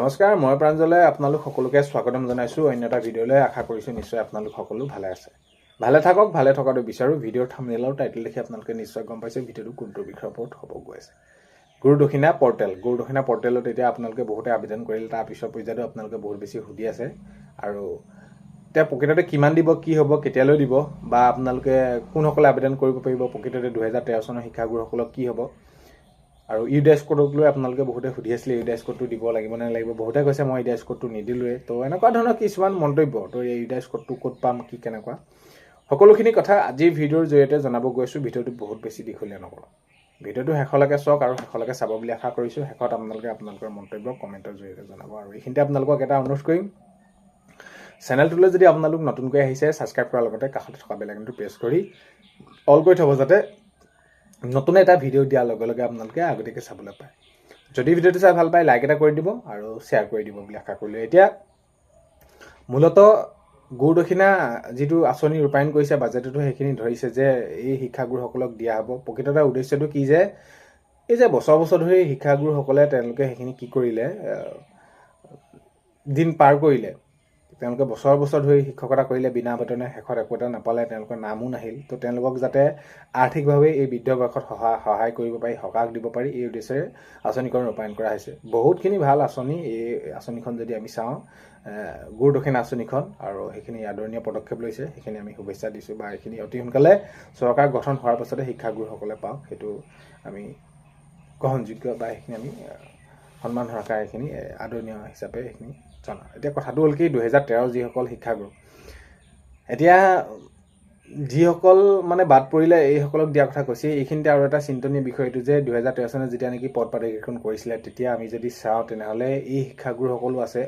নমস্কাৰ, মই প্ৰাঞ্জলে আপোনালোক সকলোকে স্বাগতম জনাইছোঁ অন্য এটা ভিডিঅ'লৈ। আশা কৰিছোঁ নিশ্চয় আপোনালোক সকলো ভালে আছে। ভালে থাকক, ভালে থকাটো বিচাৰোঁ। ভিডিঅ'ৰ থাম্বনেইল আৰু টাইটেল দেখি আপোনালোকে নিশ্চয় গম পাইছে ভিডিঅ'টো কোনটো বিষয়ৰ ওপৰত হ'ব গৈ আছে। গুৰুদক্ষিণা পৰ্টেলত এতিয়া আপোনালোকে বহুতে আবেদন কৰিলে, তাৰ পিছৰ পৰ্যায়তো আপোনালোকে বহুত বেছি সুধি আছে। আৰু এতিয়া প্ৰকৃততে কিমান দিব, কি হ'ব, কেতিয়ালৈ দিব, বা আপোনালোকে কোনসকলে আবেদন কৰিব পাৰিব, প্ৰকৃততে 2013 চনৰ শিক্ষাগুৰুসকলক কি হ'ব। আৰু ইউডাইচ কোডক লৈ আপোনালোকে বহুতে সুধি আছিলে, ইউডাইচ কোডটো দিব লাগিব নে লাগিব। বহুতে কৈছে মই ইউডাইচ কোডটো নিদিলোৱে। তো এনেকুৱা ধৰণৰ কিছুমান মন্তব্য, তো এই ইউডাইচ কোডটো ক'ত পাম, কি কেনেকুৱা, সকলোখিনি কথা আজিৰ ভিডিঅ'ৰ জৰিয়তে জনাব গৈছোঁ। ভিডিঅ'টো বহুত বেছি দীঘলীয়া নকৰোঁ, ভিডিঅ'টো শেষলৈকে চাওক আৰু শেষলৈকে চাব বুলি আশা কৰিছোঁ। শেষত আপোনালোকে আপোনালোকৰ মন্তব্য কমেণ্টৰ জৰিয়তে জনাব। আৰু এইখিনিতে আপোনালোকক এটা অনুৰোধ কৰিম, চেনেলটোলৈ যদি আপোনালোক নতুনকৈ আহিছে, ছাবস্ক্ৰাইব কৰাৰ লগতে কাষতে থকা বেল আইকনটো প্ৰেছ কৰি অল কৰি থ'ব, যাতে নতুন এটা ভিডিঅ' দিয়াৰ লগে লগে আপোনালোকে আগতীয়াকৈ চাবলৈ পায়। যদি ভিডিঅ'টো চাই ভাল পায়, লাইক এটা কৰি দিব আৰু শ্বেয়াৰ কৰি দিব বুলি আশা কৰিলোঁ। এতিয়া মূলতঃ গুৰুদক্ষিণা যিটো আঁচনি ৰূপায়ণ কৰিছে, বাজেটতো সেইখিনি ধৰিছে যে এই শিক্ষাগুৰুসকলক দিয়া হ'ব। প্ৰকৃততে উদ্দেশ্যটো কি, যে এই যে বছৰ বছৰ ধৰি শিক্ষাগুৰুসকলে তেওঁলোকে সেইখিনি কি কৰিলে, দিন পাৰ কৰিলে, তেওঁলোকে বছৰ বছৰ ধৰি শিক্ষকতা কৰিলে বিনা বেতনে, শেষত একো এটা নাপালে, তেওঁলোকৰ নামো নাহিল। তো তেওঁলোকক যাতে আৰ্থিকভাৱে এই বৃদ্ধ বয়সত সহায় কৰিব পাৰি, সকাহ দিব পাৰি, এই উদ্দেশ্যেৰে আঁচনিখন ৰূপায়ণ কৰা হৈছে। বহুতখিনি ভাল আঁচনি। এই আঁচনিখন যদি আমি চাওঁ, গুৰুদক্ষিণা আঁচনিখন, আৰু সেইখিনি আদৰণীয় পদক্ষেপ লৈছে, সেইখিনি আমি শুভেচ্ছা দিছোঁ। বা এইখিনি অতি সোনকালে চৰকাৰ গঠন হোৱাৰ পাছতে শিক্ষাগুৰুসকলে পাওক, সেইটো আমি গ্ৰহণযোগ্য বা সেইখিনি আমি সন্মান সহকাৰে এইখিনি আদৰণীয় হিচাপে সেইখিনি জনাওঁ। এতিয়া কথাটো হ'ল কি, 2013 যিসকল শিক্ষাগুৰু, এতিয়া যিসকল মানে বাদ পৰিলে এইসকলক দিয়াৰ কথা কৈছে। এইখিনিতে আৰু এটা চিন্তনীয় বিষয় এইটো যে 2013 চনত যেতিয়া নেকি পদ প্ৰাধিকৰণ কৰিছিলে, তেতিয়া আমি যদি চাওঁ তেনেহ'লে এই শিক্ষাগুৰুসকলো আছে।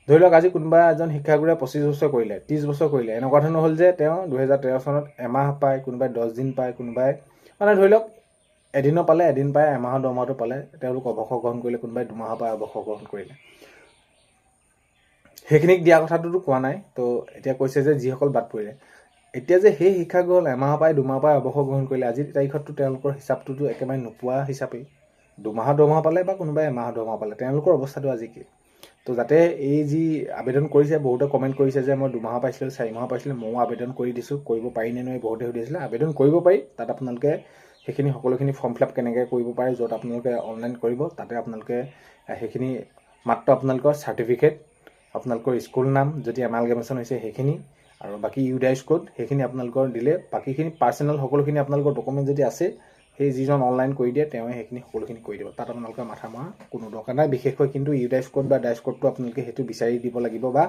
ধৰি লওক আজি কোনোবা এজন শিক্ষাগুৰুৱে 25 বছৰ কৰিলে, 30 বছৰ কৰিলে, এনেকুৱা ধৰণৰ হ'ল যে তেওঁ 2013 চনত এমাহ পায়, কোনোবাই 10 দিন পায়, কোনোবাই মানে ধৰি লওক এদিনো পালে, এদিন পায়, এমাহৰ দৰমহাটো পালে, তেওঁলোক অৱসৰ গ্ৰহণ কৰিলে, কোনোবাই 2 মাহৰ পৰা অৱসৰ গ্ৰহণ কৰিলে। সেইখিনিক দিয়া কথাটোতো কোৱা নাই। তো এতিয়া কৈছে যে যিসকল বাদ পৰিলে, এতিয়া যে সেই শিক্ষাগুৰুসকল এমাহৰ পৰা 2 মাহৰ পৰা অৱসৰ গ্ৰহণ কৰিলে, আজিৰ তাৰিখততো তেওঁলোকৰ হিচাপটোতো একেবাৰে নোপোৱা হিচাপেই। 2 মাহৰ দৰমহা পালে বা কোনোবাই এমাহৰ দৰমহা পালে, তেওঁলোকৰ অৱস্থাটো আজি কি। তো যাতে এই যি আবেদন কৰিছে, বহুতে কমেণ্ট কৰিছে যে মই 2 মাহৰ পাইছিলোঁ, 4 মাহৰ পাইছিলোঁ, ময়ো আবেদন কৰি দিছোঁ, কৰিব পাৰি নে নোৱাৰি বহুতে সুধিছিলে। আবেদন কৰিব পাৰি। তাত আপোনালোকে সেইখিনি সকলোখিনি ফৰ্ম ফিল আপ কেনেকৈ কৰিব পাৰে, য'ত আপোনালোকে অনলাইন কৰিব, তাতে আপোনালোকে সেইখিনি মাত্ৰ আপোনালোকৰ চাৰ্টিফিকেট, আপোনালোকৰ স্কুল নাম, যদি এমালগেমেশ্যন হৈছে সেইখিনি, আৰু বাকী ইউডাইচ কোড, সেইখিনি আপোনালোকৰ দিলে, বাকীখিনি পাৰ্চনেল সকলোখিনি আপোনালোকৰ ডকুমেণ্ট যদি আছে, সেই যিজন অনলাইন কৰি দিয়ে তেওঁৱে সেইখিনি সকলোখিনি কৰি দিব। তাত আপোনালোকৰ মাথা মৰা কোনো দৰকাৰ নাই। বিশেষকৈ কিন্তু ইউডাইচ কোড বা ডাইচ কোডটো আপোনালোকে সেইটো বিচাৰি দিব লাগিব, বা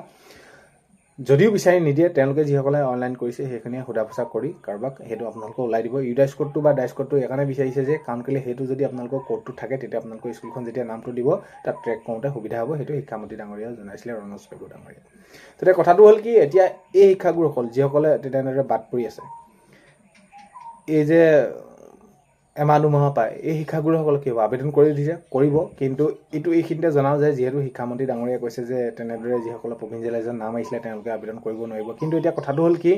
যদিও বিচাৰি নিদিয়ে, তেওঁলোকে যিসকলে অনলাইন কৰিছে সেইখিনিয়ে সোধা পোছা কৰি কাৰোবাক সেইটো আপোনালোকে ওলাই দিব। ইউডাইচ কোডটো বা ডাইচ কোডটো এইকাৰণে বিচাৰিছে যে, কাৰণ কেলৈ সেইটো যদি আপোনালোকৰ কোডটো থাকে, তেতিয়া আপোনালোকৰ স্কুলখন যেতিয়া নামটো দিব, তাত ট্ৰেক কৰোঁতে সুবিধা হ'ব। সেইটো শিক্ষামন্ত্ৰী ডাঙৰীয়াই জনাইছিলে, ৰণোজ পেগু ডাঙৰীয়াই। তেতিয়া কথাটো হ'ল কি, এতিয়া এই শিক্ষাগুৰুসকল যিসকলে তেনেদৰে বাদ পৰি আছে, এই যে এমাহ 2 মাহৰ পায়, এই শিক্ষাগুৰুসকলক কি হ'ব, আবেদন কৰি দিছে, কৰিব। কিন্তু এইখিনিতে জনাওঁ যে যিহেতু শিক্ষামন্ত্ৰী ডাঙৰীয়াই কৈছে যে তেনেদৰে যিসকলৰ প্ৰভিঞ্চিয়েলাইজৰ নাম আহিছিলে তেওঁলোকে আবেদন কৰিব নোৱাৰিব। কিন্তু এতিয়া কথাটো হ'ল কি,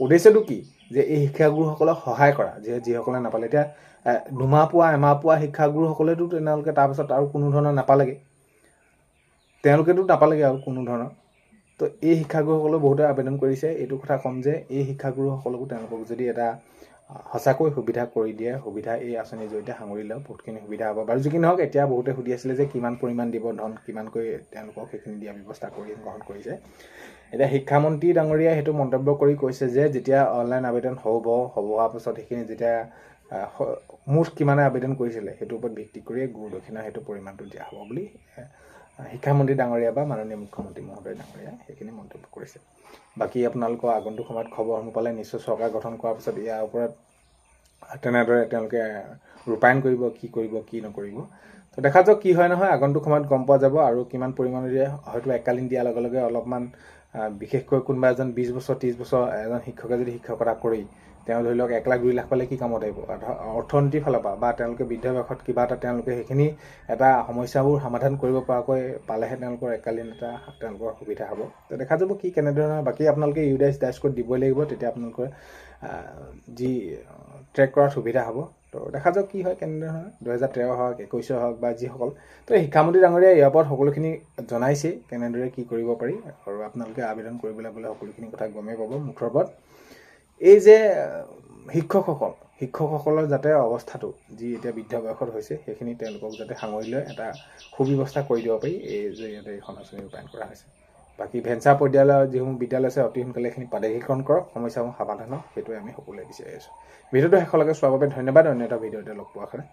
উদ্দেশ্যটো কি, যে এই শিক্ষাগুৰুসকলক সহায় কৰা, যিসকলে নাপালে। এতিয়া 2 মাহ পোৱা, এমাহ পোৱা শিক্ষাগুৰুসকলেতো তেওঁলোকে তাৰপাছত আৰু কোনো ধৰণৰ নাপালেগৈ, তেওঁলোকেতো নাপালেগৈ আৰু কোনো ধৰণৰ। তো এই শিক্ষাগুৰুসকলেও বহুতে আবেদন কৰিছে। এইটো কথা ক'ম যে এই শিক্ষাগুৰুসকলকো তেওঁলোকক যদি এটা সঁচাকৈ সুবিধা কৰি দিয়ে, সুবিধা এই আঁচনিৰ জৰিয়তে সাঙুৰি লওক, বহুতখিনি সুবিধা হ'ব। বাৰু যি কি নহওক, এতিয়া বহুতে সুধি আছিলে যে কিমান পৰিমাণ দিব ধন, কিমানকৈ তেওঁলোকক সেইখিনি দিয়া ব্যৱস্থা গ্ৰহণ কৰিছে। এতিয়া শিক্ষামন্ত্ৰী ডাঙৰীয়াই সেইটো মন্তব্য কৰি কৈছে যে যেতিয়া অনলাইন আবেদন হোৱাৰ পাছত সেইখিনি যেতিয়া মুঠ কিমানে আবেদন কৰিছিলে সেইটোৰ ওপৰত ভিত্তি কৰিয়ে গুৰুদক্ষিণা সেইটো পৰিমাণটো দিয়া হ'ব বুলি শিক্ষামন্ত্ৰী ডাঙৰীয়া বা মাননীয় মুখ্যমন্ত্ৰী মহোদয় ডাঙৰীয়াই সেইখিনি মন্তব্য কৰিছে। বাকী আপোনালোকৰ আগন্তুক সময়ত খবৰসমূহ পালে নিশ্চয় চৰকাৰ গঠন কৰাৰ পিছত ইয়াৰ ওপৰত তেনেদৰে তেওঁলোকে ৰূপায়ণ কৰিব, কি নকৰিব। তো দেখা যাওক কি হয় নহয়, আগন্তুক সময়ত গম পোৱা যাব। আৰু কিমান পৰিমাণেৰে হয়তো এককালীন দিয়াৰ লগে লগে অলপমান, বিশেষকৈ কোনোবা এজন 20 বছৰ 30 বছৰ এজন শিক্ষকে যদি শিক্ষকতা কৰি তেওঁ ধৰি লওক 1 লাখ 2 লাখ পালে কি কামত আহিব অৰ্থনীতিৰ ফালৰ পৰা বা তেওঁলোকে বৃদ্ধ বয়সত কিবা এটা তেওঁলোকে সেইখিনি এটা সমস্যাবোৰ সমাধান কৰিব পৰাকৈ পালেহে তেওঁলোকৰ এককালীন এটা তেওঁলোকৰ সুবিধা হ'ব তো দেখা যাব কি কেনেধৰণৰ বাকী আপোনালোকে ইউডাইচ ডাইচ কোড দিবই লাগিব তেতিয়া আপোনালোকৰ যি ট্ৰেক কৰাত সুবিধা হ'ব তো দেখা যাওক কি হয় কেনেধৰণৰ 2013 হওক 21 হওক বা যিসকল তো শিক্ষামন্ত্ৰী ডাঙৰীয়া ইয়াৰ ওপৰত সকলোখিনি জনাইছে কেনেদৰে কি কৰিব পাৰি আৰু আপোনালোকে আবেদন কৰিবলৈ বোলে সকলোখিনি কথা গমেই পাব মুঠৰ ওপৰত এই যে শিক্ষকসকলৰ যাতে অৱস্থাটো যি এতিয়া বৃদ্ধ বয়সত হৈছে সেইখিনি তেওঁলোকক যাতে সাঙুৰি লৈ এটা সুব্যৱস্থা কৰি দিব পাৰি এই জৰিয়তে এইখন আঁচনি ৰূপায়ণ কৰা হৈছে বাকী ভেঞ্চাৰ পৰ্যায়ৰ যিসমূহ বিদ্যালয় আছে অতি সোনকালে এইখিনি প্ৰাদেশিকৰণ কৰক সমস্যাসমূহ সমাধান হওক সেইটোৱে আমি সকলোৱে বিচাৰি আছোঁ ভিডিঅ'টো শেষলৈকে চোৱাৰ বাবে ধন্যবাদ অন্য এটা ভিডিঅ'তে লগ পোৱাৰ কাৰণে